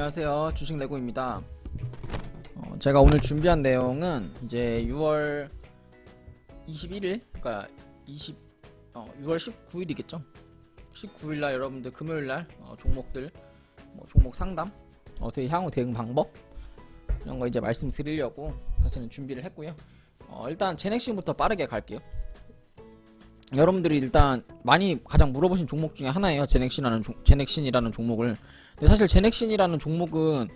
안녕하세요, 주식레고입니다. 제가 오늘 준비한 내용은 이제 6월 21일, 그러니까 6월 19일이겠죠. 19일날 여러분들 금요일날 종목들, 종목 상담, 어떻게 향후 대응 방법 이런 거 이제 말씀드리려고 사실은 준비를 했고요. 일단 제넥신부터 빠르게 갈게요. 여러분들이 일단 많이 가장 물어보신 종목 중에 하나예요. 제넥신이라는 종목을. 근데 사실 제넥신이라는 종목은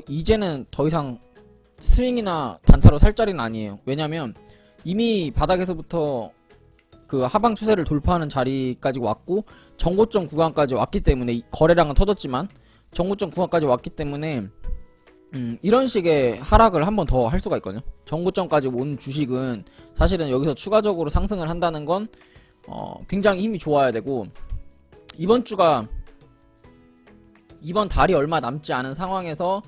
이제는 더 이상 스윙이나 단타로 살 자리는 아니에요. 왜냐면 이미 바닥에서부터 그 하방 추세를 돌파하는 자리까지 왔고 정고점 구간까지 왔기 때문에 거래량은 터졌지만 정고점 구간까지 왔기 때문에 이런 식의 하락을 한 번 더 할 수가 있거든요. 정고점까지 온 주식은 사실은 여기서 추가적으로 상승을 한다는 건 굉장히 힘이 좋아야 되고, 이번 달이 얼마 남지 않은 상황에서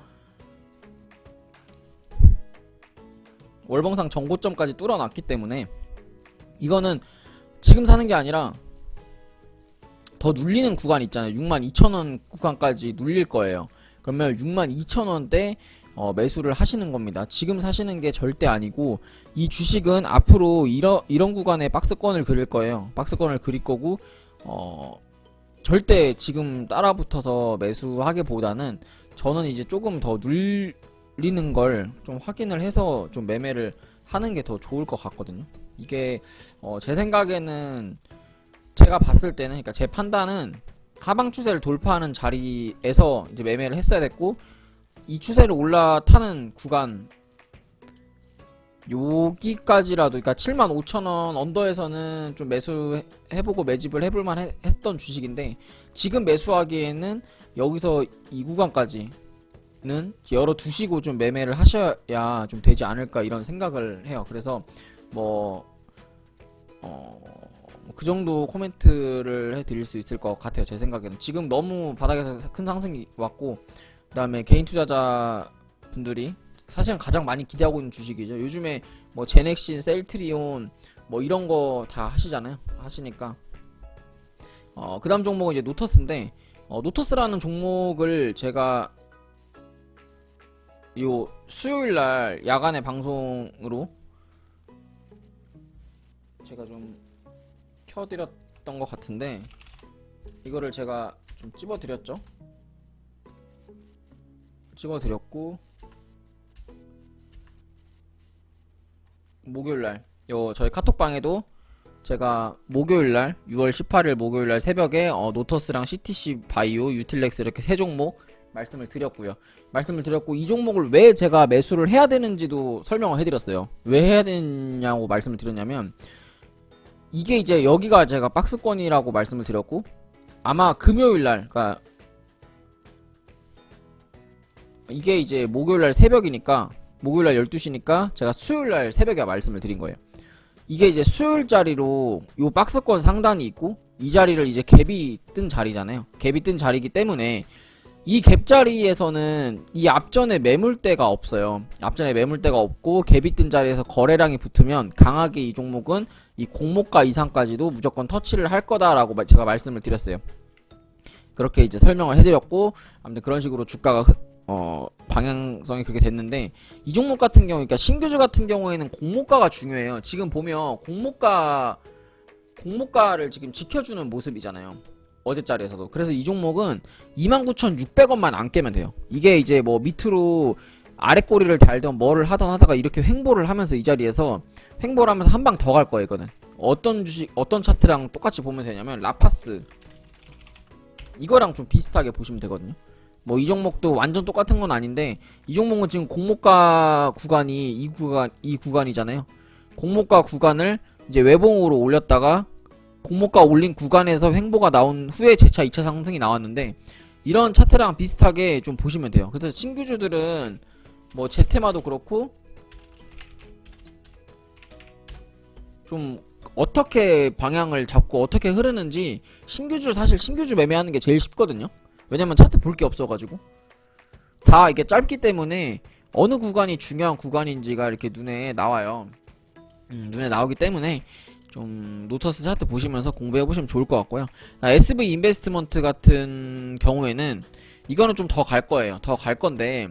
월봉상 정고점까지 뚫어놨기 때문에 이거는 지금 사는 게 아니라 더 눌리는 구간 있잖아요. 62,000원 구간까지 눌릴 거예요. 그러면 62,000원대 매수를 하시는 겁니다. 지금 사시는 게 절대 아니고, 이 주식은 앞으로 이런 구간에 박스권을 그릴 거예요. 박스권을 그릴 거고, 절대 지금 따라붙어서 매수하기보다는 저는 이제 조금 더 눌리는 걸 좀 확인을 해서 좀 매매를 하는 게 더 좋을 것 같거든요. 이게 제 생각에는, 제가 봤을 때는, 그러니까 제 판단은 하방 추세를 돌파하는 자리에서 이제 매매를 했어야 됐고, 이 추세를 올라타는 구간 여기까지라도, 그러니까 75,000원 언더에서는 좀 매수해보고 매집을 해볼만 했던 주식인데, 지금 매수하기에는 여기서 이 구간까지는 열어두시고 좀 매매를 하셔야 좀 되지 않을까 이런 생각을 해요. 그래서 그 정도 코멘트를 해드릴 수 있을 것 같아요. 제 생각에는 지금 너무 바닥에서 큰 상승이 왔고, 그 다음에 개인 투자자 분들이 사실은 가장 많이 기대하고 있는 주식이죠. 요즘에 제넥신, 셀트리온 이런 거 다 하시니까. 그 다음 종목은 이제 노터스인데, 노터스라는 종목을 제가 요 수요일날 야간에 방송으로 제가 좀 켜드렸던 것 같은데, 이거를 제가 좀 집어드렸고, 목요일날 저희 카톡방에도 제가 목요일날 6월 18일 목요일날 새벽에 노터스랑 CTC 바이오, 유틸렉스 이렇게 세 종목 말씀을 드렸고, 이 종목을 왜 제가 매수를 해야 되는지도 설명을 해드렸어요. 왜 해야 되냐고 말씀을 드렸냐면, 이게 이제 여기가 제가 박스권이라고 말씀을 드렸고, 아마 금요일날, 그러니까 이게 이제 목요일날 새벽이니까, 목요일날 12시니까 제가 수요일날 새벽에 말씀을 드린 거예요. 이게 이제 수요일 자리로 요 박스권 상단이 있고, 이 자리를 이제 갭이 뜬 자리잖아요. 갭이 뜬 자리이기 때문에 이 갭 자리에서는 이 앞전에 매물대가 없어요. 앞전에 매물대가 없고 갭이 뜬 자리에서 거래량이 붙으면 강하게 이 종목은 이 공모가 이상까지도 무조건 터치를 할 거다라고 제가 말씀을 드렸어요. 그렇게 이제 설명을 해드렸고, 아무튼 그런 식으로 주가가 방향성이 그렇게 됐는데, 이 종목 같은 경우, 그러니까 신규주 같은 경우에는 공모가가 중요해요. 지금 보면 공모가를 지금 지켜주는 모습이잖아요. 어제 자리에서도. 그래서 이 종목은 29,600원만 안 깨면 돼요. 이게 이제 밑으로 아래 꼬리를 달던 뭐를 하던 하다가 이렇게 횡보를 하면서 이 자리에서 횡보를 하면서 한 방 더 갈 거예요. 이거는 어떤 차트랑 똑같이 보면 되냐면, 라파스 이거랑 좀 비슷하게 보시면 되거든요. 이 종목도 완전 똑같은 건 아닌데, 이 종목은 지금 공모가 구간이 이 구간이잖아요. 공모가 구간을 이제 외봉으로 올렸다가 공모가 올린 구간에서 횡보가 나온 후에 재차 2차 상승이 나왔는데, 이런 차트랑 비슷하게 좀 보시면 돼요. 그래서 신규주들은 제테마도 그렇고 좀 어떻게 방향을 잡고 어떻게 흐르는지, 사실 신규주 매매하는 게 제일 쉽거든요. 왜냐면 차트 볼 게 없어가지고 다 이게 짧기 때문에 어느 구간이 중요한 구간인지가 이렇게 눈에 나와요. 눈에 나오기 때문에 좀 노터스 차트 보시면서 공부해보시면 좋을 것 같고요. SV 인베스트먼트 같은 경우에는 이거는 좀 더 갈 거예요. 더 갈 건데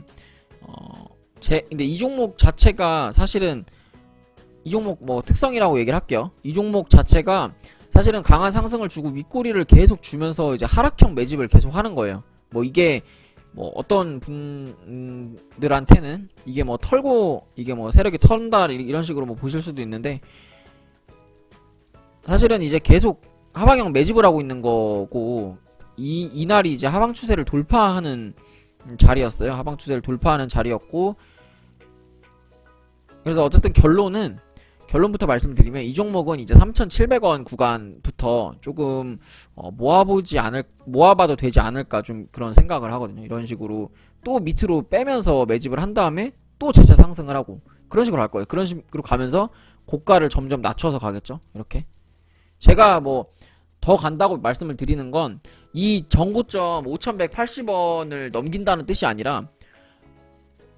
근데 이 종목 자체가 사실은 이 종목 뭐 특성이라고 얘기를 할게요. 이 종목 자체가 사실은 강한 상승을 주고 윗꼬리를 계속 주면서 이제 하락형 매집을 계속 하는 거예요. 뭐 이게 뭐 어떤 분들한테는 이게 뭐 털고 이게 뭐 세력이 턴다 이런 식으로 뭐 보실 수도 있는데, 사실은 이제 계속 하방형 매집을 하고 있는 거고, 이날이 이제 하방 추세를 돌파하는 자리였어요. 하방 추세를 돌파하는 자리였고, 그래서 어쨌든 결론부터 말씀드리면 이 종목은 이제 3,700원 구간부터 조금 모아봐도 되지 않을까 좀 그런 생각을 하거든요. 이런 식으로 또 밑으로 빼면서 매집을 한 다음에 또 재차 상승을 하고 그런 식으로 갈 거예요. 그런 식으로 가면서 고가를 점점 낮춰서 가겠죠. 이렇게 제가 뭐 더 간다고 말씀을 드리는 건 이 전고점 5,180원을 넘긴다는 뜻이 아니라,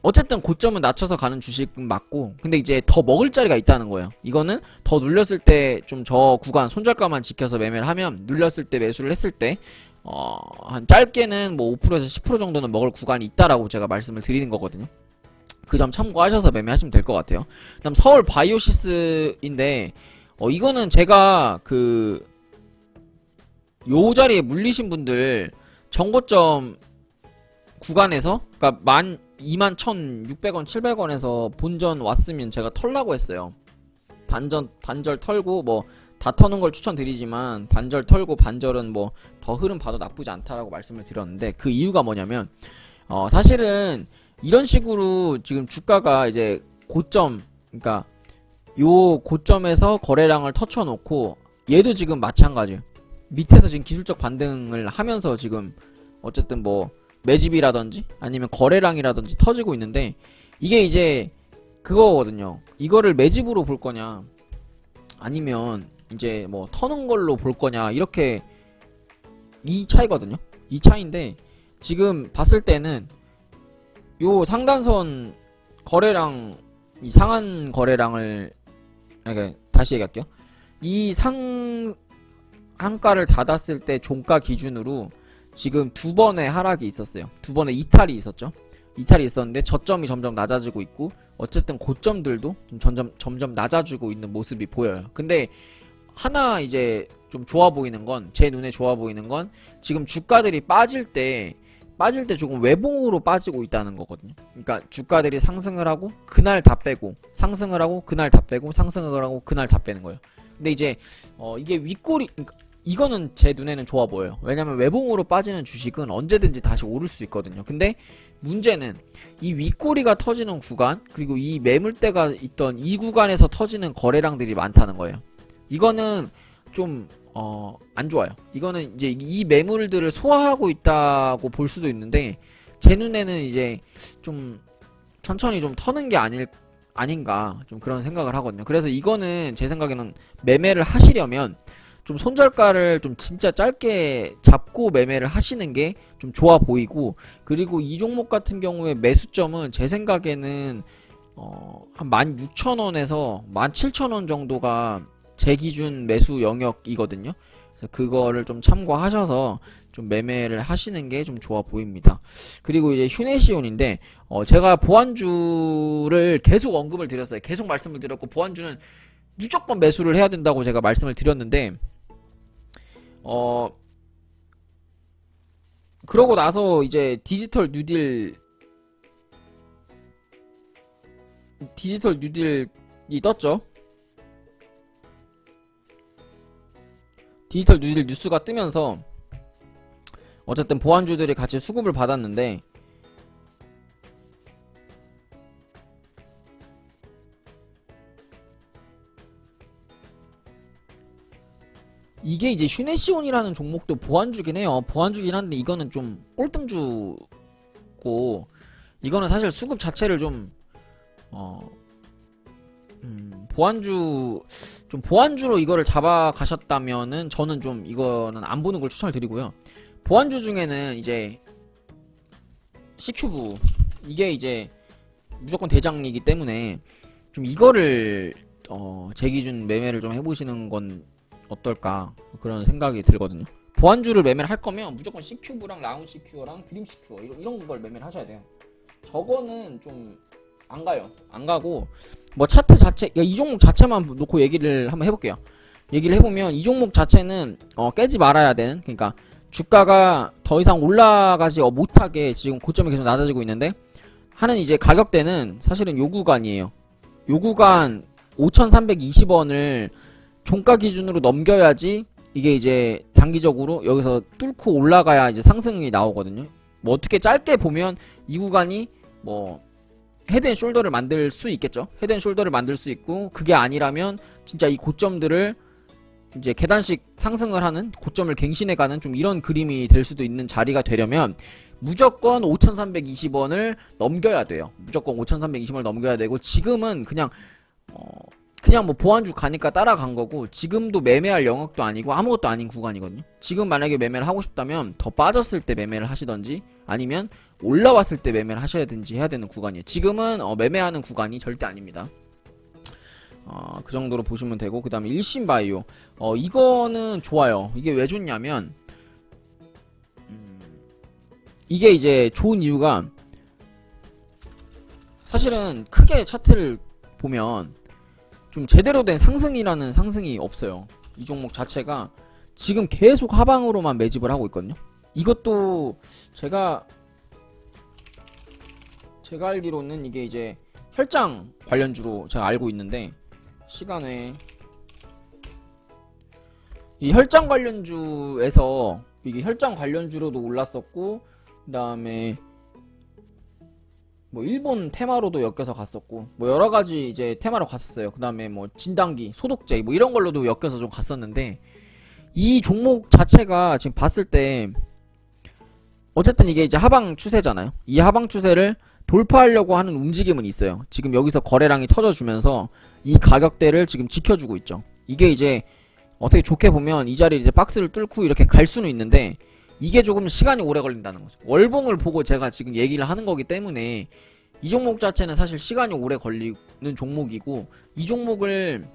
어쨌든 고점은 낮춰서 가는 주식은 맞고, 근데 이제 더 먹을 자리가 있다는 거예요. 이거는 더 눌렸을 때 좀 저 구간 손절가만 지켜서 매매를 하면, 눌렸을 때 매수를 했을 때 한 짧게는 뭐 5%에서 10% 정도는 먹을 구간이 있다라고 제가 말씀을 드리는 거거든요. 그 점 참고하셔서 매매하시면 될 것 같아요. 그다음 서울 바이오시스인데 이거는 제가 요 자리에 물리신 분들 전고점 구간에서, 그니까 21,600원, 700원에서 본전 왔으면 제가 털라고 했어요. 반절 털고, 뭐 다 터는 걸 추천드리지만 반절 털고, 반절은 뭐 더 흐름 봐도 나쁘지 않다라고 말씀을 드렸는데, 그 이유가 뭐냐면 사실은 이런 식으로 지금 주가가 이제 고점, 그러니까 요 고점에서 거래량을 터쳐놓고, 얘도 지금 마찬가지예요. 밑에서 지금 기술적 반등을 하면서 지금 어쨌든 뭐 매집이라든지 아니면 거래량이라든지 터지고 있는데, 이게 이제 그거거든요. 이거를 매집으로 볼 거냐 아니면 이제 뭐 터는 걸로 볼 거냐, 이렇게 이 차이거든요. 이 차이인데, 지금 봤을 때는 요 상단선 거래량, 이 상한 거래량을, 다시 얘기할게요. 이 한가를 닫았을 때 종가 기준으로 지금 두 번의 하락이 있었어요. 두 번의 이탈이 있었죠. 이탈이 있었는데 저점이 점점 낮아지고 있고, 어쨌든 고점들도 점점 낮아지고 있는 모습이 보여요. 근데 하나 이제 좀 좋아 보이는 건, 제 눈에 좋아 보이는 건, 지금 주가들이 빠질 때 조금 외봉으로 빠지고 있다는 거거든요. 그러니까 주가들이 상승을 하고 그날 다 빼고, 상승을 하고 그날 다 빼고, 상승을 하고 그날 다 빼는 거예요. 근데 이제 이게 윗꼬리, 그러니까 이거는 제 눈에는 좋아 보여요. 왜냐면 외봉으로 빠지는 주식은 언제든지 다시 오를 수 있거든요. 근데 문제는 이 윗꼬리가 터지는 구간, 그리고 이 매물대가 있던 이 구간에서 터지는 거래량들이 많다는 거예요. 이거는 좀 안 좋아요. 이거는 이제 이 매물들을 소화하고 있다고 볼 수도 있는데, 제 눈에는 이제 좀 천천히 좀 터는 게 아닌가 좀 그런 생각을 하거든요. 그래서 이거는 제 생각에는 매매를 하시려면 좀 손절가를 좀 진짜 짧게 잡고 매매를 하시는 게 좀 좋아 보이고, 그리고 이 종목 같은 경우에 매수점은 제 생각에는 한 16,000원에서 17,000원 정도가 제 기준 매수 영역이거든요. 그래서 그거를 좀 참고하셔서 좀 매매를 하시는 게 좀 좋아 보입니다. 그리고 이제 휴네시온인데 제가 보안주를 계속 언급을 드렸어요. 계속 말씀을 드렸고, 보안주는 무조건 매수를 해야 된다고 제가 말씀을 드렸는데, 그러고 나서 이제 디지털 뉴딜이 떴죠. 디지털 뉴딜 뉴스가 뜨면서 어쨌든 보안주들이 같이 수급을 받았는데, 이게 이제 휴네시온이라는 종목도 보안주긴 해요. 보안주긴 한데 이거는 좀 꼴등주고, 이거는 사실 수급 자체를 좀 보안주로 이거를 잡아가셨다면은 저는 좀 이거는 안 보는 걸 추천을 드리고요. 보안주 중에는 이제 C큐브, 이게 이제 무조건 대장이기 때문에 좀 이거를 제 기준 매매를 좀 해보시는 건 어떨까, 그런 생각이 들거든요. 보안주를 매매를 할 거면 무조건 C큐브랑 라운 C큐어랑 드림 C큐어 이런 걸 매매를 하셔야 돼요. 저거는 좀 안 가요. 안 가고 뭐 차트 자체 이 종목 자체만 놓고 얘기를 한번 해볼게요. 얘기를 해보면 이 종목 자체는 깨지 말아야 되는, 그러니까 주가가 더 이상 올라가지 못하게 지금 고점이 계속 낮아지고 있는데 하는 이제 가격대는 사실은 요 구간이에요. 요 구간 5,320원을 종가 기준으로 넘겨야지 이게 이제 단기적으로 여기서 뚫고 올라가야 이제 상승이 나오거든요. 뭐 어떻게 짧게 보면 이 구간이 뭐 헤드앤숄더를 만들 수 있겠죠. 헤드앤숄더를 만들 수 있고, 그게 아니라면 진짜 이 고점들을 이제 계단식 상승을 하는, 고점을 갱신해가는 좀 이런 그림이 될 수도 있는 자리가 되려면 무조건 5,320원을 넘겨야 돼요. 무조건 5,320원을 넘겨야 되고, 지금은 그냥 뭐 보안주 가니까 따라간 거고, 지금도 매매할 영역도 아니고 아무것도 아닌 구간이거든요. 지금 만약에 매매를 하고 싶다면 더 빠졌을 때 매매를 하시던지 아니면 올라왔을 때 매매를 하셔야 되는지 해야 되는 구간이에요. 지금은 매매하는 구간이 절대 아닙니다. 그 정도로 보시면 되고, 그 다음에 일신바이오 이거는 좋아요. 이게 왜 좋냐면 이게 이제 좋은 이유가, 사실은 크게 차트를 보면 좀 제대로 된 상승이라는 상승이 없어요. 이 종목 자체가 지금 계속 하방으로만 매집을 하고 있거든요. 이것도 제가 알기로는 이게 이제 혈장 관련주로 제가 알고 있는데, 시간에 이 혈장 관련주에서 이게 혈장 관련주로도 올랐었고, 그 다음에 뭐 일본 테마로도 엮여서 갔었고, 뭐 여러가지 이제 테마로 갔었어요. 그 다음에 뭐 진단기, 소독제 뭐 이런 걸로도 엮여서 좀 갔었는데, 이 종목 자체가 지금 봤을 때 어쨌든 이게 이제 하방 추세잖아요. 이 하방 추세를 돌파하려고 하는 움직임은 있어요. 지금 여기서 거래량이 터져주면서 이 가격대를 지금 지켜주고 있죠. 이게 이제 어떻게 좋게 보면 이 자리를 이제 박스를 뚫고 이렇게 갈 수는 있는데, 이게 조금 시간이 오래 걸린다는 거죠. 월봉을 보고 제가 지금 얘기를 하는 거기 때문에 이 종목 자체는 사실 시간이 오래 걸리는 종목이고, 이 종목을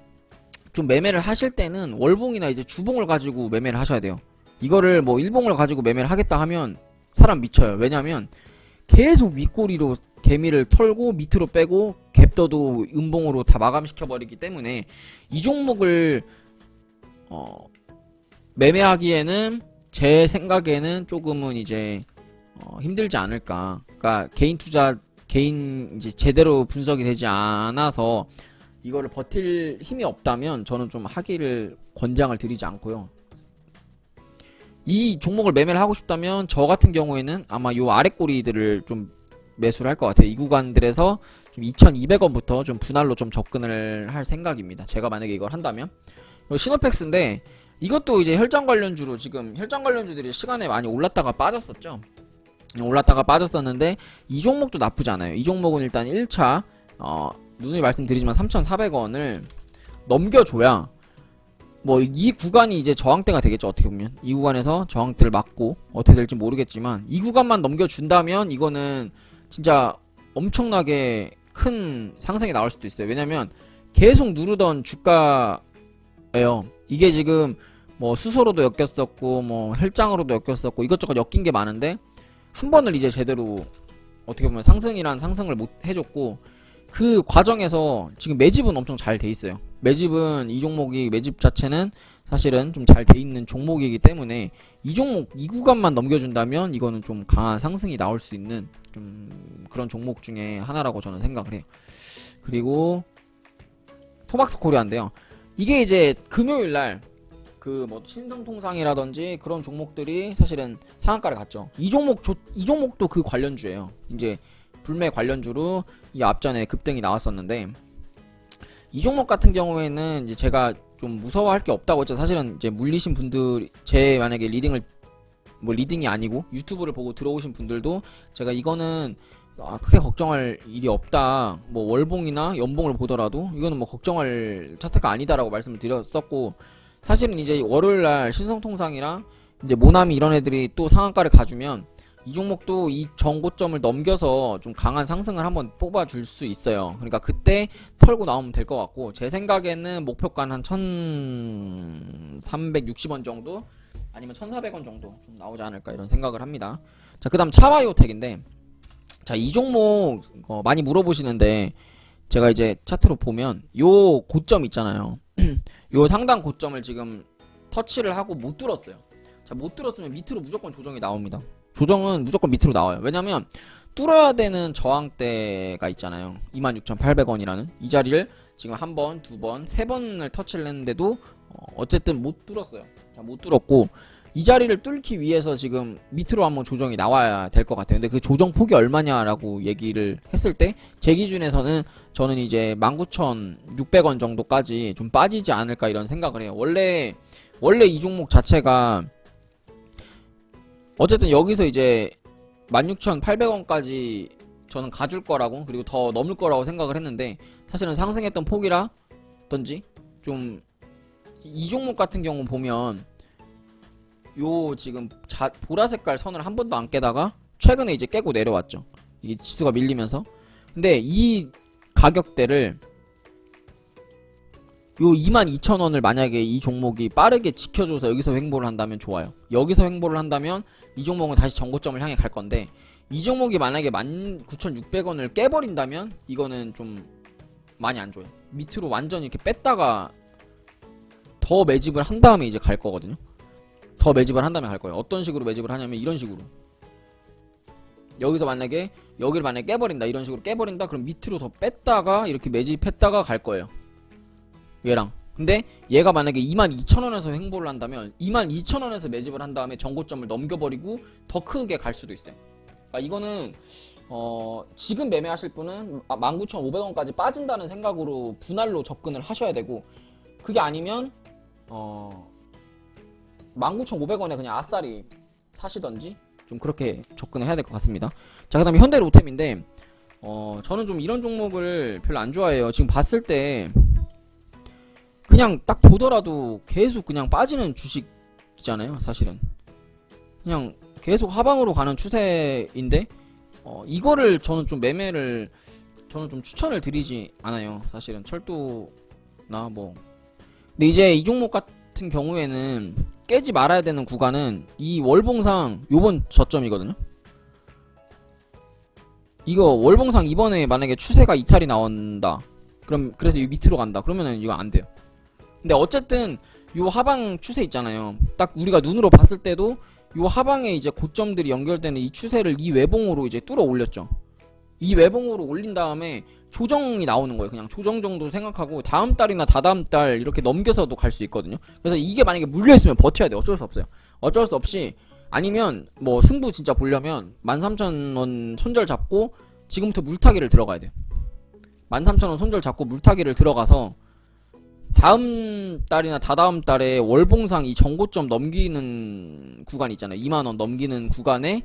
좀 매매를 하실 때는 월봉이나 이제 주봉을 가지고 매매를 하셔야 돼요. 이거를 뭐 일봉을 가지고 매매를 하겠다 하면 사람 미쳐요. 왜냐면 계속 윗꼬리로 개미를 털고 밑으로 빼고 갭더도 음봉으로 다 마감시켜 버리기 때문에 이 종목을 매매하기에는 제 생각에는 조금은 이제 힘들지 않을까. 그러니까 개인 투자, 개인 이제 제대로 분석이 되지 않아서 이거를 버틸 힘이 없다면 저는 좀 하기를 권장을 드리지 않고요. 이 종목을 매매를 하고 싶다면 저 같은 경우에는 아마 요 아래 꼬리들을 좀 매수를 할 것 같아요. 이 구간들에서 좀 2,200원부터 좀 분할로 좀 접근을 할 생각입니다. 제가 만약에 이걸 한다면. 시노팩스인데 이것도 이제 혈장 관련주로, 지금 혈장 관련주들이 시간에 많이 올랐다가 빠졌었죠. 올랐다가 빠졌었는데 이 종목도 나쁘지 않아요. 이 종목은 일단 1차 누누이 말씀드리지만 3,400원을 넘겨줘야 뭐 이 구간이 이제 저항대가 되겠죠. 어떻게 보면 이 구간에서 저항대를 맞고 어떻게 될지 모르겠지만, 이 구간만 넘겨준다면 이거는 진짜 엄청나게 큰 상승이 나올 수도 있어요. 왜냐면 계속 누르던 주가예요. 이게 지금 뭐 수소로도 엮였었고 뭐 혈장으로도 엮였었고 이것저것 엮인 게 많은데, 한 번을 이제 제대로 어떻게 보면 상승이란 상승을 못 해줬고, 그 과정에서 지금 매집은 엄청 잘 돼 있어요. 매집은 이 종목이 매집 자체는 사실은 좀 잘 돼 있는 종목이기 때문에 이 종목 이 구간만 넘겨준다면 이거는 좀 강한 상승이 나올 수 있는 좀 그런 종목 중에 하나라고 저는 생각을 해요. 그리고 토박스 코리아인데요. 이게 이제 금요일날 그 뭐 신성통상이라든지 그런 종목들이 사실은 상한가를 갔죠. 이 종목도 그 관련주예요. 이제 불매 관련주로 이 앞전에 급등이 나왔었는데, 이 종목 같은 경우에는 이제 제가 좀 무서워할 게 없다고 했죠. 사실은 이제 물리신 분들, 제 만약에 리딩을 뭐 리딩이 아니고 유튜브를 보고 들어오신 분들도 제가 이거는 크게 걱정할 일이 없다, 뭐 월봉이나 연봉을 보더라도 이거는 뭐 걱정할 차트가 아니다라고 말씀을 드렸었고, 사실은 이제 월요일날 신성통상이랑 이제 모나미 이런 애들이 또 상한가를 가주면 이 종목도 이 전고점을 넘겨서 좀 강한 상승을 한번 뽑아줄 수 있어요. 그러니까 그때 털고 나오면 될 것 같고, 제 생각에는 목표가는 한 1,360원 정도 아니면 1,400원 정도 좀 나오지 않을까 이런 생각을 합니다. 자, 그 다음 차바이오텍인데, 자, 이 종목 많이 물어보시는데, 제가 이제 차트로 보면 요 고점 있잖아요. 요 상단 고점을 지금 터치를 하고 못 뚫었어요. 자, 못 뚫었으면 밑으로 무조건 조정이 나옵니다. 조정은 무조건 밑으로 나와요. 왜냐면 뚫어야 되는 저항대가 있잖아요. 26,800원이라는 이 자리를 지금 한 번, 두 번, 세 번을 터치를 했는데도 어쨌든 못 뚫었어요. 자, 못 뚫었고 이 자리를 뚫기 위해서 지금 밑으로 한번 조정이 나와야 될 것 같아요. 근데 그 조정 폭이 얼마냐라고 얘기를 했을 때 제 기준에서는 저는 이제 19,600원 정도까지 좀 빠지지 않을까 이런 생각을 해요. 원래 이 종목 자체가 어쨌든 여기서 이제 16,800원까지 저는 가줄 거라고, 그리고 더 넘을 거라고 생각을 했는데, 사실은 상승했던 폭이라든지 좀 이 종목 같은 경우 보면 요 지금 보라색깔 선을 한 번도 안 깨다가 최근에 이제 깨고 내려왔죠. 이게 지수가 밀리면서. 근데 이 가격대를 요 22,000원을 만약에 이 종목이 빠르게 지켜줘서 여기서 횡보를 한다면 좋아요. 여기서 횡보를 한다면 이 종목은 다시 전고점을 향해 갈 건데, 이 종목이 만약에 19,600원을 깨버린다면 이거는 좀 많이 안 좋아요. 밑으로 완전히 이렇게 뺐다가 더 매집을 한 다음에 이제 갈 거거든요. 더 매집을 한 다음에 갈 거예요. 어떤 식으로 매집을 하냐면 이런 식으로. 여기서 만약에 여기를 만약에 깨버린다, 이런 식으로 깨버린다, 그럼 밑으로 더 뺐다가 이렇게 매집했다가 갈 거예요. 얘랑. 근데 얘가 만약에 22,000원에서 횡보를 한다면 22,000원에서 매집을 한 다음에 전고점을 넘겨버리고 더 크게 갈 수도 있어요. 그러니까 이거는 지금 매매하실 분은 19,500원까지 빠진다는 생각으로 분할로 접근을 하셔야 되고, 그게 아니면 19,500원에 그냥 아싸리 사시던지 좀 그렇게 접근을 해야 될 것 같습니다. 자, 그 다음에 현대로템인데 저는 좀 이런 종목을 별로 안 좋아해요. 지금 봤을 때 그냥 딱 보더라도 계속 그냥 빠지는 주식이잖아요. 사실은 그냥 계속 하방으로 가는 추세인데 이거를 저는 좀 매매를 저는 좀 추천을 드리지 않아요. 사실은 철도나 뭐. 근데 이제 이 종목 같은 경우에는 깨지 말아야 되는 구간은 이 월봉상 요번 저점이거든요. 이거 월봉상 이번에 만약에 추세가 이탈이 나온다, 그래서 이 밑으로 간다, 그러면은 이거 안 돼요. 근데 어쨌든 요 하방 추세 있잖아요. 딱 우리가 눈으로 봤을 때도 요 하방에 이제 고점들이 연결되는 이 추세를 이 외봉으로 이제 뚫어 올렸죠. 이 외봉으로 올린 다음에 조정이 나오는 거예요. 그냥 조정 정도 생각하고 다음 달이나 다다음 달 이렇게 넘겨서도 갈 수 있거든요. 그래서 이게 만약에 물려있으면 버텨야 돼요. 어쩔 수 없어요. 어쩔 수 없이. 아니면 뭐 승부 진짜 보려면 13,000원 손절 잡고 지금부터 물타기를 들어가야 돼요. 13,000원 손절 잡고 물타기를 들어가서 다음 달이나 다다음 달에 월봉상 이 전고점 넘기는 구간 있잖아요. 2만원 넘기는 구간에서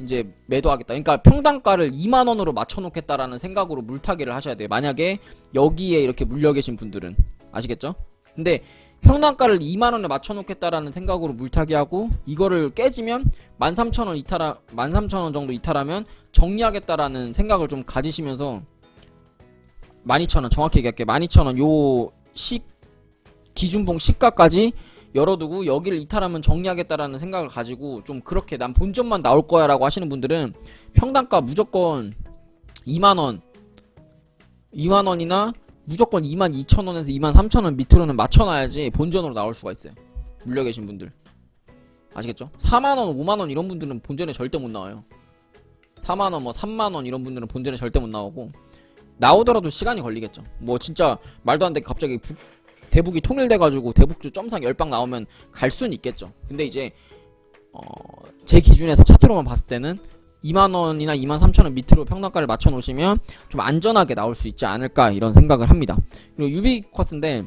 이제 매도하겠다. 그러니까 평단가를 2만원으로 맞춰놓겠다라는 생각으로 물타기를 하셔야 돼요. 만약에 여기에 이렇게 물려 계신 분들은. 아시겠죠? 근데 평단가를 2만원에 맞춰놓겠다라는 생각으로 물타기하고 이거를 깨지면 13,000원 정도 이탈하면 정리하겠다라는 생각을 좀 가지시면서 12,000원, 정확히 얘기할게요. 12,000원 요 기준봉 시가까지 열어두고 여기를 이탈하면 정리하겠다라는 생각을 가지고 좀 그렇게 난 본전만 나올 거야 라고 하시는 분들은 평단가 무조건 2만원이나 무조건 22,000원에서 23,000원 밑으로는 맞춰놔야지 본전으로 나올 수가 있어요. 물려 계신 분들 아시겠죠? 4만원, 5만원 이런 분들은 본전에 절대 못 나와요. 4만원, 뭐 3만원 이런 분들은 본전에 절대 못 나오고, 나오더라도 시간이 걸리겠죠. 뭐 진짜 말도 안 되게 갑자기 대북이 통일돼가지고 대북주 점상 10방 나오면 갈 수는 있겠죠. 근데 이제 제 기준에서 차트로만 봤을 때는 2만원이나 23,000원 밑으로 평단가를 맞춰 놓으시면 좀 안전하게 나올 수 있지 않을까 이런 생각을 합니다. 그리고 유비쿼스인데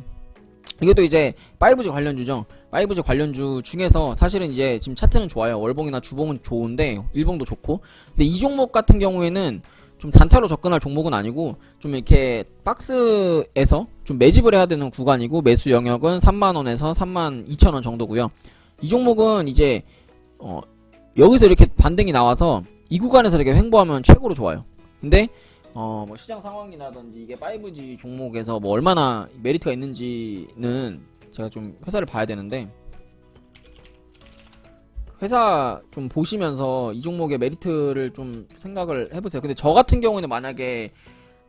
이것도 이제 5G 관련주죠. 5G 관련주 중에서 사실은 이제 지금 차트는 좋아요. 월봉이나 주봉은 좋은데 일봉도 좋고, 근데 이 종목 같은 경우에는 좀 단타로 접근할 종목은 아니고 좀 이렇게 박스에서 좀 매집을 해야 되는 구간이고, 매수 영역은 3만원에서 32,000원 정도고요. 이 종목은 이제 여기서 이렇게 반등이 나와서 이 구간에서 이렇게 횡보하면 최고로 좋아요. 근데 뭐 시장 상황이라든지 이게 5G 종목에서 뭐 얼마나 메리트가 있는지는 제가 좀 회사를 봐야 되는데, 회사 좀 보시면서 이 종목의 메리트를 좀 생각을 해보세요. 근데 저 같은 경우는 만약에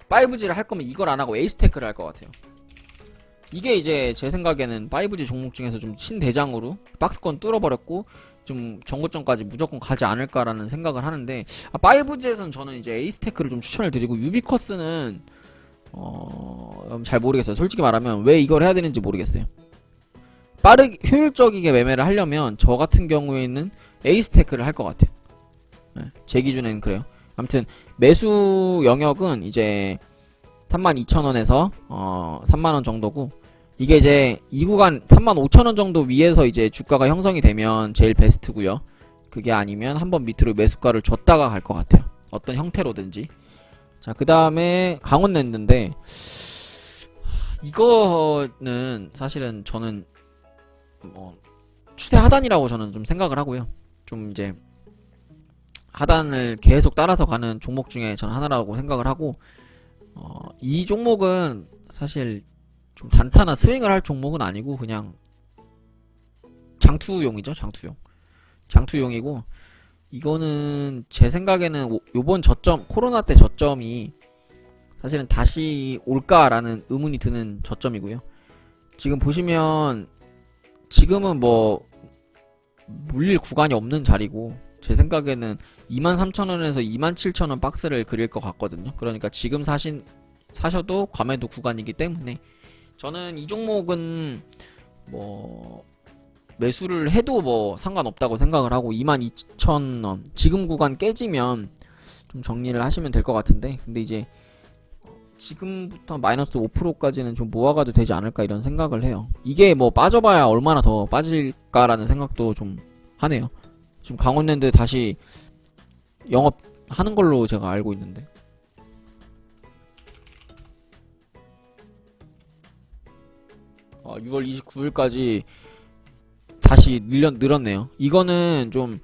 5G를 할 거면 이걸 안 하고 에이스테크를 할 것 같아요. 이게 이제 제 생각에는 5G 종목 중에서 좀 신대장으로 박스권 뚫어버렸고 좀 정고점까지 무조건 가지 않을까라는 생각을 하는데 5G에서는 저는 이제 에이스테크를 좀 추천을 드리고 유비커스는 잘 모르겠어요. 솔직히 말하면 왜 이걸 해야 되는지 모르겠어요. 빠르게 효율적이게 매매를 하려면 저 같은 경우에는 에이스테크를 할 것 같아요. 네, 제 기준에는 그래요. 아무튼 매수 영역은 이제 32,000원에서 3만원 정도고 이게 이제 이 구간 35,000원 정도 위에서 이제 주가가 형성이 되면 제일 베스트고요. 그게 아니면 한번 밑으로 매수가를 줬다가 갈 것 같아요. 어떤 형태로든지. 자, 그 다음에 강원랜드인데 이거는 사실은 저는 추세 하단이라고 저는 좀 생각을 하고요. 좀 이제 하단을 계속 따라서 가는 종목 중에 저는 하나라고 생각을 하고 이 종목은 사실 좀 단타나 스윙을 할 종목은 아니고 그냥 장투용이죠. 장투용이고 이거는 제 생각에는 요번 저점 코로나 때 저점이 사실은 다시 올까라는 의문이 드는 저점이고요. 지금 보시면 지금은 뭐 물릴 구간이 없는 자리고 제 생각에는 23,000원에서 27,000원 박스를 그릴 것 같거든요. 그러니까 지금 사셔도 과매도 구간이기 때문에 저는 이 종목은 뭐 매수를 해도 뭐 상관없다고 생각을 하고 22,000원 지금 구간 깨지면 좀 정리를 하시면 될 것 같은데 근데 이제 지금부터 마이너스 5%까지는 좀 모아가도 되지 않을까 이런 생각을 해요. 이게 뭐 빠져봐야 얼마나 더 빠질까라는 생각도 좀 하네요. 지금 강원랜드 다시 영업하는 걸로 제가 알고 있는데 6월 29일까지 다시 늘었네요. 이거는 좀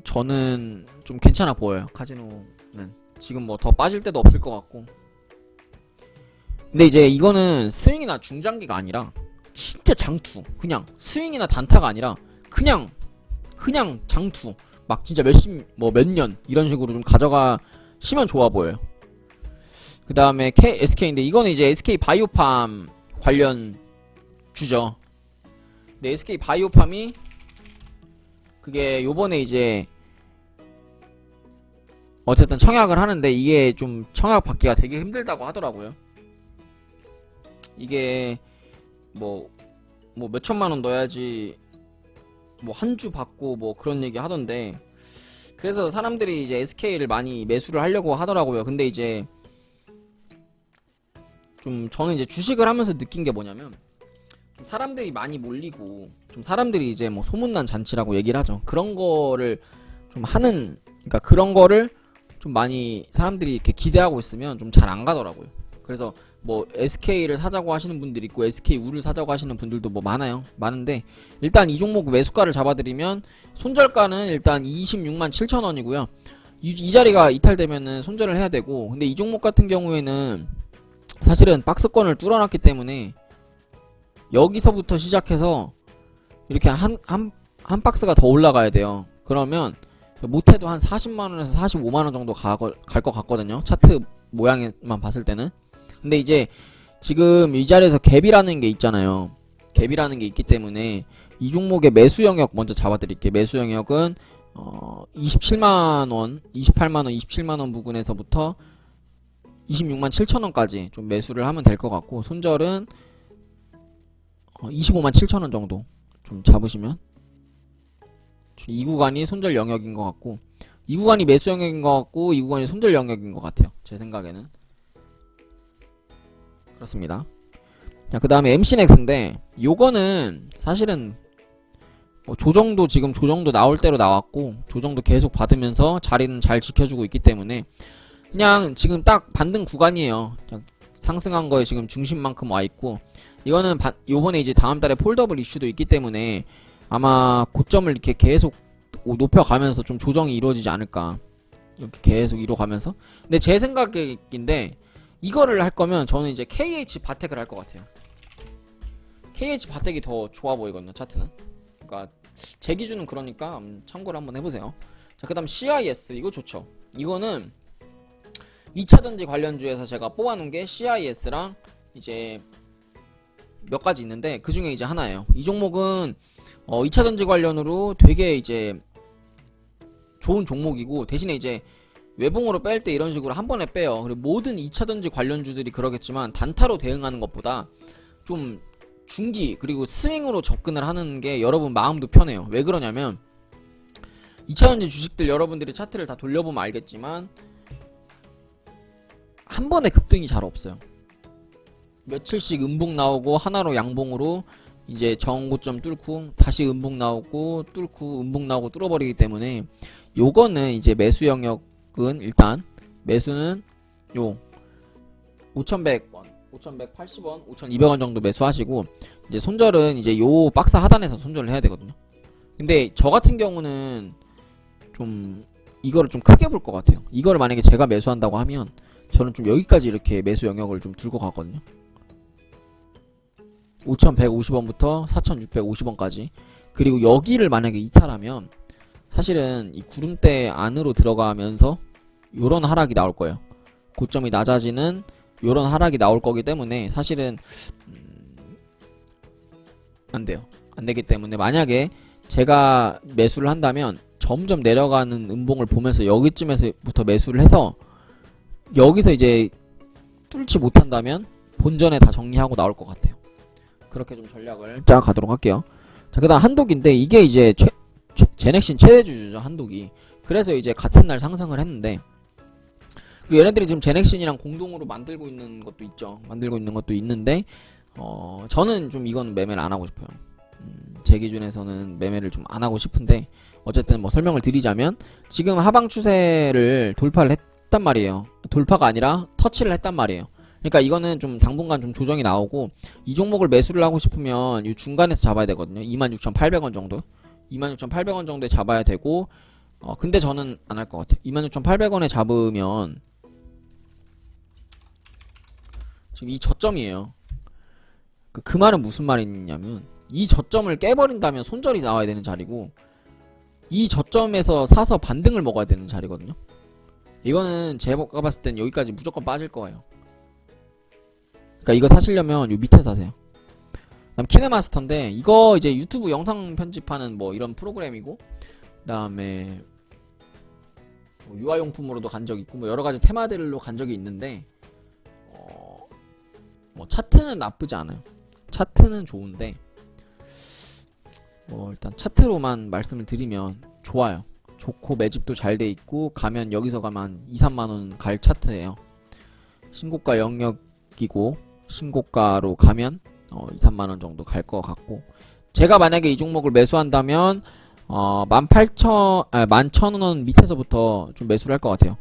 저는 좀 괜찮아 보여요. 카지노는 지금 뭐 더 빠질 때도 없을 것 같고 근데 이제 이거는 스윙이나 중장기가 아니라 진짜 장투 그냥 스윙이나 단타가 아니라 그냥 장투 막 진짜 몇 년 이런 식으로 좀 가져가시면 좋아 보여요. 그 다음에 SK인데 이거는 이제 SK 바이오팜 관련 주죠. 근데 SK 바이오팜이 그게 요번에 이제 어쨌든 청약을 하는데 이게 좀 청약 받기가 되게 힘들다고 하더라고요. 이게 뭐 몇천만원 넣어야지 뭐 한 주 받고 뭐 그런 얘기 하던데 그래서 사람들이 이제 SK를 많이 매수를 하려고 하더라고요. 근데 이제 좀 저는 이제 주식을 하면서 느낀 게 뭐냐면 좀 사람들이 많이 몰리고 좀 사람들이 이제 뭐 소문난 잔치라고 얘기를 하죠. 그런 거를 좀 하는 그러니까 그런 거를 좀 많이 사람들이 이렇게 기대하고 있으면 좀 잘 안 가더라고요. 그래서 뭐 SK를 사자고 하시는 분들이 있고 SK우를 사자고 하시는 분들도 뭐 많은데 일단 이 종목 매수가를 잡아드리면 손절가는 일단 26만 7천원이고요. 이 자리가 이탈되면은 손절을 해야 되고 근데 이 종목 같은 경우에는 사실은 박스권을 뚫어놨기 때문에 여기서부터 시작해서 이렇게 한 박스가 더 올라가야 돼요. 그러면 못해도 한 40만원에서 45만원 정도 갈 것 같거든요. 차트 모양만 봤을 때는. 근데 이제 지금 이 자리에서 갭이라는 게 있잖아요. 갭이라는 게 있기 때문에 이 종목의 매수 영역 먼저 잡아드릴게요. 매수 영역은 27만원, 28만원, 27만원 부근에서부터 26만 7천원까지 좀 매수를 하면 될 것 같고 손절은 25만 7천원 정도 좀 잡으시면 이 구간이 손절 영역인 것 같고 이 구간이 매수 영역인 것 같고 이 구간이 손절 영역인 것 같아요. 제 생각에는 그렇습니다. 자, 그 다음에 MC넥스인데 요거는 사실은 조정도 지금 조정도 나올 대로 나왔고 조정도 계속 받으면서 자리는 잘 지켜주고 있기 때문에 그냥 지금 딱 반등 구간이에요. 상승한 거에 지금 중심만큼 와있고 이거는 요번에 이제 다음달에 폴더블 이슈도 있기 때문에 아마 고점을 이렇게 계속 높여가면서 좀 조정이 이루어지지 않을까 이렇게 계속 이뤄가면서 근데 제 생각인데 이거를 할 거면 저는 이제 KH 바텍을 할 것 같아요. KH 바텍이 더 좋아 보이거든요 차트는. 그러니까 제 기준은 그러니까 참고를 한번 해보세요. 자, 그 다음 CIS 이거 좋죠. 이거는 2차전지 관련주에서 제가 뽑아놓은 게 CIS랑 이제 몇 가지 있는데 그 중에 이제 하나예요. 이 종목은 2차전지 관련으로 되게 이제 좋은 종목이고, 대신에 이제 외봉으로 뺄 때 이런 식으로 한 번에 빼요. 그리고 모든 2차전지 관련주들이 그러겠지만 단타로 대응하는 것보다 좀 중기 그리고 스윙으로 접근을 하는 게 여러분 마음도 편해요. 왜 그러냐면 2차전지 주식들 여러분들이 차트를 다 돌려보면 알겠지만 한 번에 급등이 잘 없어요. 며칠씩 음봉 나오고 하나로 양봉으로 이제 정고점 뚫고 다시 음봉 나오고 뚫고 음봉 나오고 뚫어버리기 때문에 요거는 이제 매수 영역은 일단 매수는 요 5100원 5180원 5200원 정도 매수하시고, 이제 손절은 이제 요 박스 하단에서 손절을 해야 되거든요. 근데 저 같은 경우는 좀 이거를 좀 크게 볼 것 같아요. 이거를 만약에 제가 매수한다고 하면 저는 좀 여기까지 이렇게 매수 영역을 좀 들고 가거든요. 5150원부터 4650원까지. 그리고 여기를 만약에 이탈하면 사실은 이 구름대 안으로 들어가면서 요런 하락이 나올 거예요. 고점이 낮아지는 요런 하락이 나올 거기 때문에 사실은 안 돼요. 안 되기 때문에 만약에 제가 매수를 한다면 점점 내려가는 음봉을 보면서 여기쯤에서부터 매수를 해서 여기서 이제 뚫지 못한다면 본전에 다 정리하고 나올 것 같아요. 그렇게 좀 전략을 짜 가도록 할게요. 자, 그 다음 한독인데 이게 이제 제넥신 최대주주죠, 한독이. 그래서 이제 같은 날 상승을 했는데, 그리고 얘네들이 지금 제넥신이랑 공동으로 만들고 있는 것도 있죠. 만들고 있는 것도 있는데 저는 좀 이건 매매를 안 하고 싶어요. 제 기준에서는 매매를 좀 안 하고 싶은데, 어쨌든 뭐 설명을 드리자면 지금 하방 추세를 돌파를 했단 말이에요. 돌파가 아니라 터치를 했단 말이에요. 그러니까 이거는 좀 당분간 좀 조정이 나오고, 이 종목을 매수를 하고 싶으면 이 중간에서 잡아야 되거든요. 26,800원 정도 26,800원 정도에 잡아야 되고, 근데 저는 안 할 것 같아요. 26,800원에 잡으면 지금 이 저점이에요. 그 말은 무슨 말이냐면 이 저점을 깨버린다면 손절이 나와야 되는 자리고, 이 저점에서 사서 반등을 먹어야 되는 자리거든요. 이거는 제가 봤을 땐 여기까지 무조건 빠질 거예요. 그러니까 이거 사시려면 요 밑에 사세요. 그다음 키네마스터인데 이거 이제 유튜브 영상 편집하는 뭐 이런 프로그램이고, 그다음에 뭐 유아용품으로도 간 적이 있고 뭐 여러가지 테마들로 간 적이 있는데 뭐 차트는 나쁘지 않아요. 차트는 좋은데 뭐 일단 차트로만 말씀을 드리면 좋아요. 좋고 매집도 잘 돼 있고 가면 여기서 가면 2, 3만원 갈 차트예요. 신고가 영역이고 신고가로 가면 2, 3만원 정도 갈 것 같고, 제가 만약에 이 종목을 매수한다면 11,000원 밑에서부터 좀 매수를 할 것 같아요.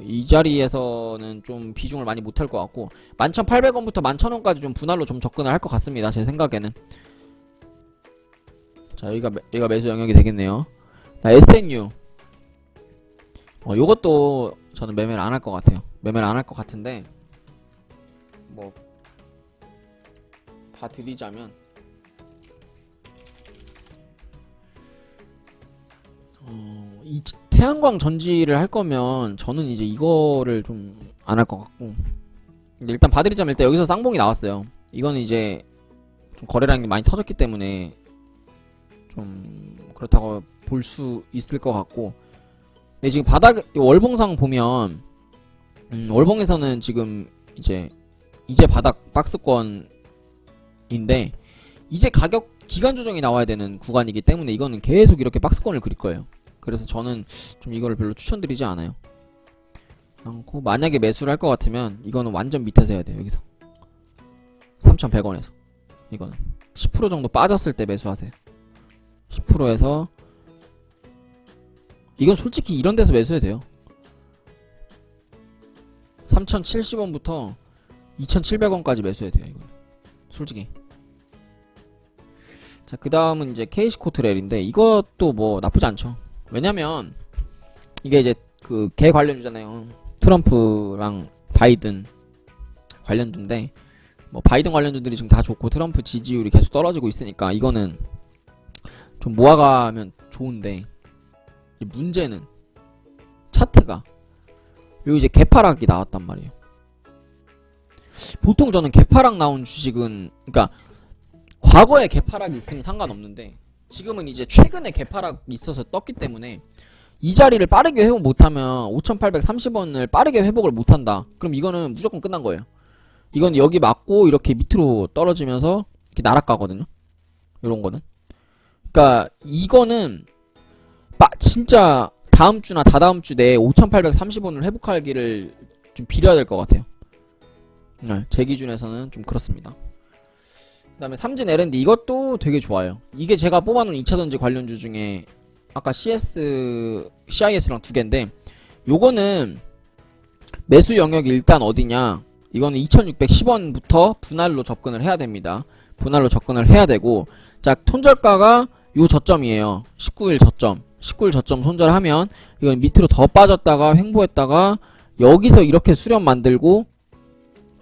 이 자리에서는 좀 비중을 많이 못할 것 같고 11,800원부터 11,000원까지 좀 분할로 좀 접근을 할 것 같습니다. 제 생각에는. 자, 여기가 매수 영역이 되겠네요. 자, SNU 요것도 저는 매매를 안 할 것 같아요. 매매를 안 할 것 같은데 뭐 봐드리자면 이 태양광 전지를 할 거면 저는 이제 이거를 좀 안 할 것 같고, 일단 봐드리자면 일단 여기서 쌍봉이 나왔어요. 이거는 이제 좀 거래량이 많이 터졌기 때문에 좀 그렇다고 볼 수 있을 것 같고, 근데 지금 바닥 월봉상 보면 월봉에서는 지금 이제 바닥 박스권인데 이제 가격 기간 조정이 나와야 되는 구간이기 때문에 이거는 계속 이렇게 박스권을 그릴 거예요. 그래서 저는 좀 이거를 별로 추천드리지 않아요. 않고, 만약에 매수를 할 것 같으면 이거는 완전 밑에서 해야 돼요. 여기서 3,100원에서 이거는 10% 정도 빠졌을 때 매수하세요. 10%에서 이건 솔직히 이런 데서 매수해야 돼요. 3,070원부터 2,700원까지 매수해야 돼요. 이거는 솔직히. 자, 그 다음은 이제 KC코트렐인데 이것도 뭐 나쁘지 않죠. 왜냐면 이게 이제 그 개 관련주잖아요. 트럼프랑 바이든 관련주인데 뭐 바이든 관련주들이 지금 다 좋고 트럼프 지지율이 계속 떨어지고 있으니까 이거는 좀 모아가면 좋은데 문제는 차트가 여기 이제 개파락이 나왔단 말이에요. 보통 저는 개파락 나온 주식은 그러니까 과거에 개파락이 있으면 상관없는데 지금은 이제 최근에 개파락이 있어서 떴기 때문에 이 자리를 빠르게 회복 못하면 5,830원을 빠르게 회복을 못한다. 그럼 이거는 무조건 끝난 거예요. 이건 여기 맞고 이렇게 밑으로 떨어지면서 이렇게 날아가거든요. 요런 거는. 그러니까 이거는 진짜 다음 주나 다다음 주 내에 5,830원을 회복하기를 좀 빌어야 될 것 같아요. 네, 제 기준에서는 좀 그렇습니다. 그 다음에 삼진 L&D 이것도 되게 좋아요. 이게 제가 뽑아놓은 2차전지 관련주 중에 아까 CIS랑 두 개인데 요거는 매수 영역이 일단 어디냐, 이거는 2610원부터 분할로 접근을 해야 됩니다. 분할로 접근을 해야 되고, 자 손절가가 요 저점이에요. 19일 저점 19일 저점 손절하면 이건 밑으로 더 빠졌다가 횡보했다가 여기서 이렇게 수렴 만들고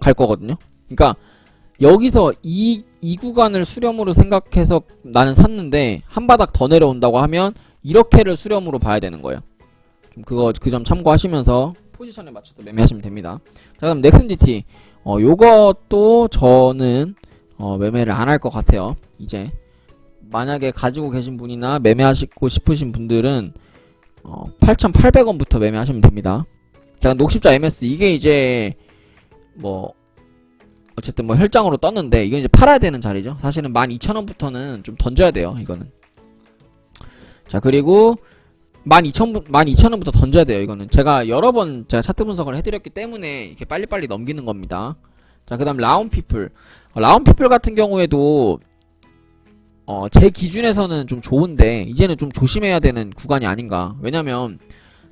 갈 거거든요. 그러니까 여기서 이 구간을 수렴으로 생각해서 나는 샀는데 한 바닥 더 내려온다고 하면 이렇게를 수렴으로 봐야 되는 거예요. 좀 그 점 참고하시면서 포지션에 맞춰서 매매하시면 됩니다. 자, 그럼 넥슨GT 요것도 저는 매매를 안 할 것 같아요. 이제 만약에 가지고 계신 분이나 매매하시고 싶으신 분들은 8,800원부터 매매하시면 됩니다. 자, 녹십자 MS 이게 이제 뭐 어쨌든 뭐 혈장으로 떴는데 이건 이제 팔아야 되는 자리죠. 사실은 12,000원부터는 좀 던져야 돼요. 이거는. 자, 그리고 12,000원부터 던져야 돼요. 이거는 제가 여러 번 제가 차트 분석을 해드렸기 때문에 이렇게 빨리빨리 넘기는 겁니다. 자, 그 다음 라운피플 같은 경우에도 제 기준에서는 좀 좋은데 이제는 좀 조심해야 되는 구간이 아닌가. 왜냐면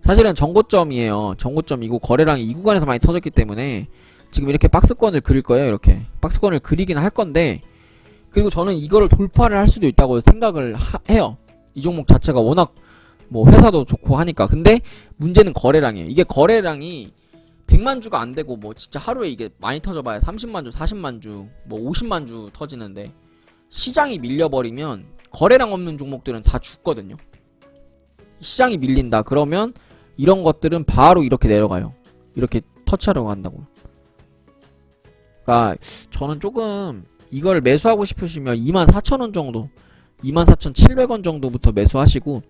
사실은 정고점이에요. 정고점이고 거래량이 이 구간에서 많이 터졌기 때문에 지금 이렇게 박스권을 그릴 거예요. 이렇게 박스권을 그리긴 할 건데, 그리고 저는 이거를 돌파를 할 수도 있다고 생각을 해요. 이 종목 자체가 워낙 뭐 회사도 좋고 하니까. 근데 문제는 거래량이에요. 이게 거래량이 100만 주가 안 되고 뭐 진짜 하루에 이게 많이 터져봐야 30만 주, 40만 주, 뭐 50만 주 터지는데 시장이 밀려버리면 거래량 없는 종목들은 다 죽거든요. 시장이 밀린다 그러면 이런 것들은 바로 이렇게 내려가요. 이렇게 터치하려고 한다고. 그러니까 저는 조금 이걸 매수하고 싶으시면 24,000원 정도, 24,700원 정도부터 매수하시고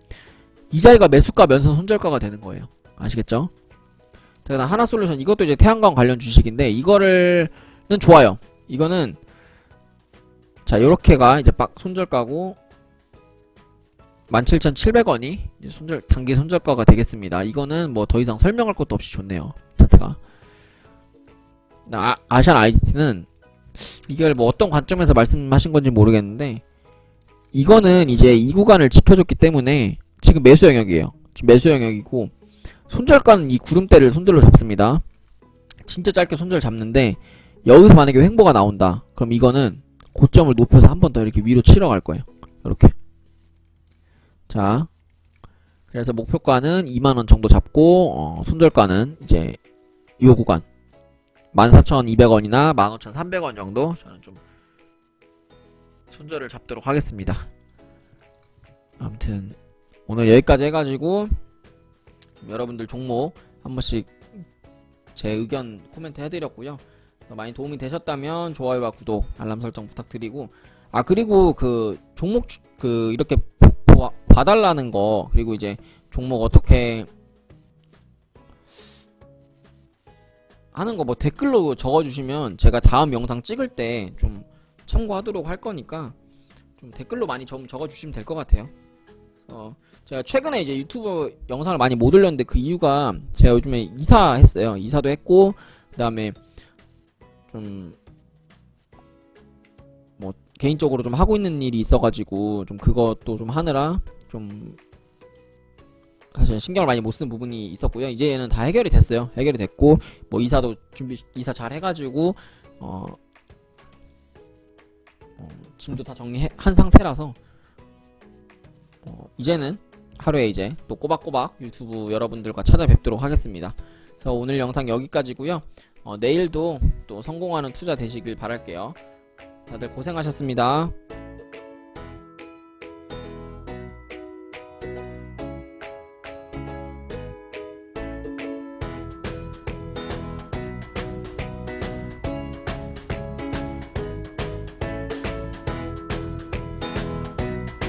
이 자리가 매수가 면선 손절가가 되는 거예요. 아시겠죠? 자, 그다음 하나솔루션 이것도 이제 태양광 관련 주식인데 이거는 좋아요. 이거는 자 요렇게가 이제 손절가고 17,700원이 단기 손절가가 되겠습니다. 이거는 뭐 더 이상 설명할 것도 없이 좋네요. 차트가. 아시안 IDT는 이걸 뭐 어떤 관점에서 말씀하신 건지 모르겠는데 이거는 이제 이 구간을 지켜줬기 때문에 지금 매수 영역이에요. 지금 매수 영역이고 손절가는 이 구름대를 손절로 잡습니다. 진짜 짧게 손절 잡는데 여기서 만약에 횡보가 나온다. 그럼 이거는 고점을 높여서 한 번 더 이렇게 위로 치러 갈 거예요. 이렇게. 자, 그래서 목표가는 2만원 정도 잡고 손절가는 이제 이 구간 14,200원이나 15,300원 정도 저는 좀 손절을 잡도록 하겠습니다. 아무튼 오늘 여기까지 해가지고 여러분들 종목 한 번씩 제 의견 코멘트 해드렸고요. 많이 도움이 되셨다면 좋아요와 구독, 알람 설정 부탁드리고, 그리고 그 종목 이렇게 봐달라는 거, 그리고 이제 종목 어떻게 하는 거 뭐 댓글로 적어주시면 제가 다음 영상 찍을 때 좀 참고하도록 할 거니까 좀 댓글로 많이 좀 적어주시면 될 것 같아요. 제가 최근에 이제 유튜브 영상을 많이 못 올렸는데 그 이유가 제가 요즘에 이사했어요. 이사도 했고 그 다음에 좀 뭐 개인적으로 좀 하고 있는 일이 있어가지고 좀 그것도 좀 하느라 좀 사실 신경을 많이 못 쓴 부분이 있었고요. 이제는 다 해결이 됐어요. 해결이 됐고 뭐 이사도 이사 잘 해가지고 짐도 다 정리한 상태라서 이제는 하루에 이제 또 꼬박꼬박 유튜브 여러분들과 찾아뵙도록 하겠습니다. 그래서 오늘 영상 여기까지고요. 내일도 또 성공하는 투자 되시길 바랄게요. 다들 고생하셨습니다.